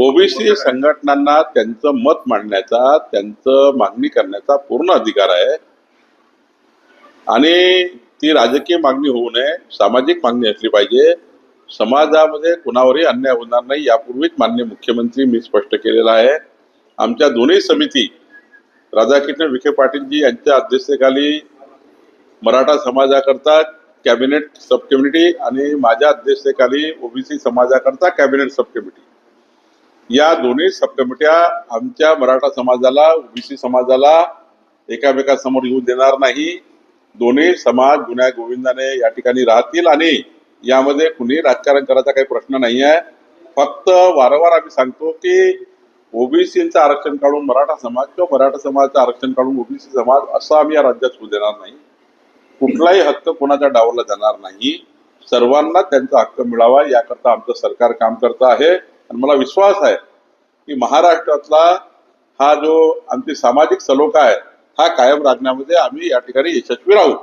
OBC संघटनांना त्यांचं मत मांडण्याचा, त्यांचं मागणी करण्याचा पूर्ण अधिकार आहे आणि ती राजकीय मागणी होऊ नये, सामाजिक मागणी असली पाहिजे. समाजामध्ये कुणावरही अन्याय होणार नाही यापूर्वीच माननीय मुख्यमंत्री मी स्पष्ट केलेला आहे. आमच्या दोन्ही समिती राधाकृष्ण विखे पाटीलजी यांच्या अध्यक्षतेखाली मराठा समाजाकरता कॅबिनेट सब कमिटी आणि माझ्या अध्यक्षतेखाली ओबीसी समाजाकरता कॅबिनेट सब कमिटी, या दोन्ही सब कमिट्या आमच्या मराठा समाजाला, ओबीसी समाजाला एकामेकांसमोर येऊ देणार नाही. दोन्ही समाज गुन्ह्या गोविंदाने या ठिकाणी राहतील आणि यामध्ये कुणी राजकारण करायचा काही प्रश्न नाही आहे. फक्त वारंवार आम्ही सांगतो की ओबीसीचं आरक्षण काढून मराठा समाज किंवा मराठा समाजाचं आरक्षण काढून ओबीसी समाज असं आम्ही या राज्यात होऊ देणार नाही. कुठलाही हक्क कोणाच्या डावला जाणार नाही. सर्वांना त्यांचा हक्क मिळावा याकरता आमचं सरकार काम करत आहे आणि मला विश्वास आहे की महाराष्ट्रातला हा जो आमची सामाजिक सलोखा आहे हा कायम राखण्यामध्ये आम्ही या ठिकाणी यशस्वी राहू.